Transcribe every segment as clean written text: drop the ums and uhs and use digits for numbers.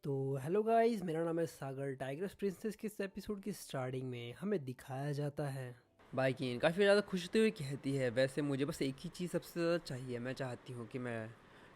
तो hello guys, मेरा नाम है सागर। टाइगर्स प्रिंसेस के इस एपिसोड की स्टार्टिंग में हमें दिखाया जाता है बाइकिन काफ़ी ज़्यादा खुश होते हुए कहती है, वैसे मुझे बस एक ही चीज़ सबसे ज़्यादा चाहिए। मैं चाहती हूँ कि मैं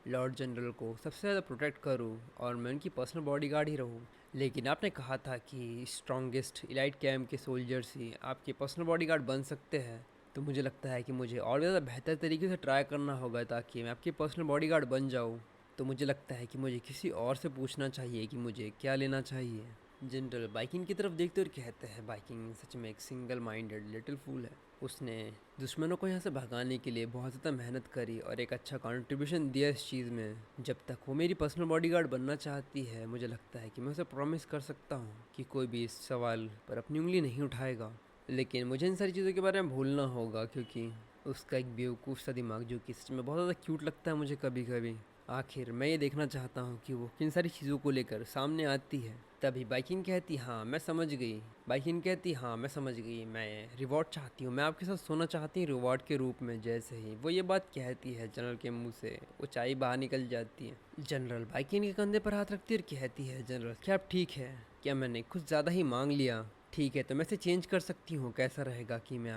लॉर्ड जनरल को सबसे ज़्यादा प्रोटेक्ट करूँ और मैं उनकी पर्सनल बॉडीगार्ड ही रहूँ। लेकिन आपने कहा था कि स्ट्रॉन्गेस्ट इलाइट कैम्प के सोल्जर्स ही आपके पर्सनल बॉडीगार्ड बन सकते हैं। तो मुझे लगता है कि मुझे और ज़्यादा बेहतर तरीके से ट्राई करना होगा ताकि मैं आपकी पर्सनल बॉडीगार्ड बन जाऊँ। तो मुझे लगता है कि मुझे किसी और से पूछना चाहिए कि मुझे क्या लेना चाहिए। जनरल बाइकिंग की तरफ देखते हुए कहते हैं, बाइकिंग सच में एक सिंगल माइंडेड लिटिल फूल है। उसने दुश्मनों को यहाँ से भगाने के लिए बहुत ज़्यादा मेहनत करी और एक अच्छा कंट्रीब्यूशन दिया इस चीज़ में। जब तक वो मेरी पर्सनल बॉडीगार्ड बनना चाहती है, मुझे लगता है कि मैं उसे प्रॉमिस कर सकता हूँ कि कोई भी इस सवाल पर अपनी उंगली नहीं उठाएगा। लेकिन मुझे इन सारी चीज़ों के बारे में भूलना होगा, क्योंकि उसका एक बेवकूफ़ सा दिमाग जो कि सच में बहुत ज़्यादा क्यूट लगता है मुझे कभी कभी। आखिर मैं ये देखना चाहता हूँ कि वो किन सारी चीज़ों को लेकर सामने आती है। तभी बाइकिंग कहती, हाँ मैं समझ गई। बाइकिंग कहती, हाँ मैं समझ गई, मैं रिवॉर्ड चाहती हूँ, मैं आपके साथ सोना चाहती हूँ रिवॉर्ड के रूप में। जैसे ही वो ये बात कहती है, जनरल के मुंह से वो चाय बाहर निकल जाती है। जनरल बाइकिंग के कंधे पर हाथ रखती है और कहती है, जनरल क्या आप ठीक है? क्या मैंने कुछ ज़्यादा ही मांग लिया? ठीक है, तो मैं इसे चेंज कर सकती हूँ। कैसा रहेगा कि मैं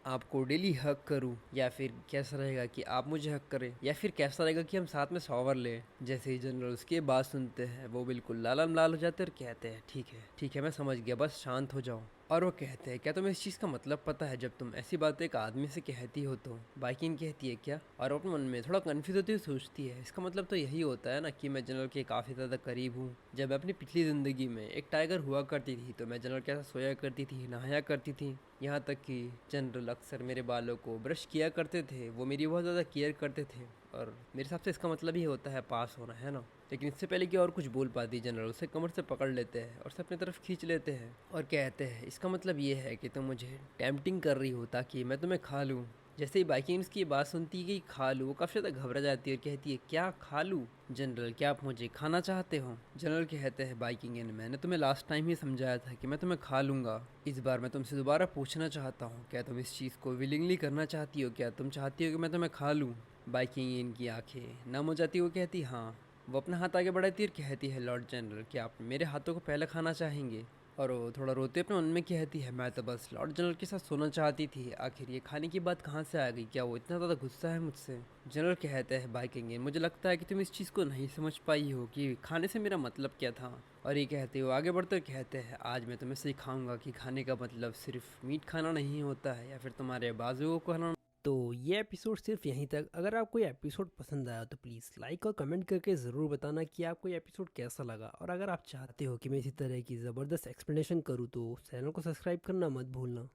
आपको डेली हक करूँ, या फिर कैसा रहेगा कि आप मुझे हक करें, या फिर कैसा रहेगा कि हम साथ में शॉवर लें? जैसे ही जनरल उसकी बात सुनते हैं, वो बिल्कुल लालम लाल हो जाते हैं और कहते हैं, ठीक है मैं समझ गया, बस शांत हो जाओ। और वो कहते हैं, क्या तुम्हें इस चीज़ का मतलब पता है जब तुम ऐसी बातें एक आदमी से कहती हो तो? बाइकिंग कहती है, क्या? और वो अपने मन में थोड़ा कन्फ्यूज होती हुई सोचती है, इसका मतलब तो यही होता है ना कि मैं जनरल के काफ़ी ज़्यादा करीब हूँ। जब मैं अपनी पिछली ज़िंदगी में एक टाइगर हुआ करती थी तो मैं जनरल के साथ सोया करती थी, नहाया करती थी। यहाँ तक कि जनरल अक्सर मेरे बालों को ब्रश किया करते थे, वो मेरी बहुत ज़्यादा केयर करते थे। और मेरे हिसाब से इसका मतलब ही होता है पास होना, है ना? लेकिन इससे पहले कि और कुछ बोल पाती, जनरल उसे कमर से पकड़ लेते हैं और उसे अपनी तरफ खींच लेते हैं और कहते हैं, इसका मतलब ये है कि तुम मुझे टेम्पटिंग कर रही हो ताकि मैं तुम्हें खा लूँ। जैसे ही बाइकिंग की बात सुनती है कि खा लूँ, वो काफ़ी ज़्यादा घबरा जाती है और कहती है, क्या खा लूँ? जनरल क्या आप मुझे खाना चाहते हो? जनरल कहते हैं, बाइकिंग मैंने तुम्हें लास्ट टाइम ही समझाया था कि मैं तुम्हें खा लूँगा। इस बार मैं तुमसे दोबारा पूछना चाहता हूँ, क्या तुम इस चीज़ को विलिंगली करना चाहती हो? क्या तुम चाहती हो कि मैं तुम्हें खा लूँ? बाइकिंग इनकी आंखें नम हो जाती, वो कहती, हाँ। वो अपना हाथ आगे बढ़ाती और कहती है, लॉर्ड जनरल क्या आप मेरे हाथों को पहले खाना चाहेंगे? और वो थोड़ा रोते अपने मन में कहती है, मैं तो बस लॉर्ड जनरल के साथ सोना चाहती थी, आखिर ये खाने की बात कहाँ से आ गई? क्या वो इतना ज़्यादा गुस्सा है मुझसे? जनरल कहते हैं, बाइकिंग मुझे लगता है कि तुम इस चीज़ को नहीं समझ पाई हो कि खाने से मेरा मतलब क्या था। और ये कहते हो आगे बढ़ते कहते हैं, आज मैं तुम्हें सिखाऊंगा कि खाने का मतलब सिर्फ मीट खाना नहीं होता है, या फिर तुम्हारे बाजुओं को खाना। तो ये एपिसोड सिर्फ यहीं तक। अगर आपको ये एपिसोड पसंद आया तो प्लीज़ लाइक और कमेंट करके ज़रूर बताना कि आपको ये एपिसोड कैसा लगा। और अगर आप चाहते हो कि मैं इसी तरह की ज़बरदस्त एक्सप्लेनेशन करूँ तो चैनल को सब्सक्राइब करना मत भूलना।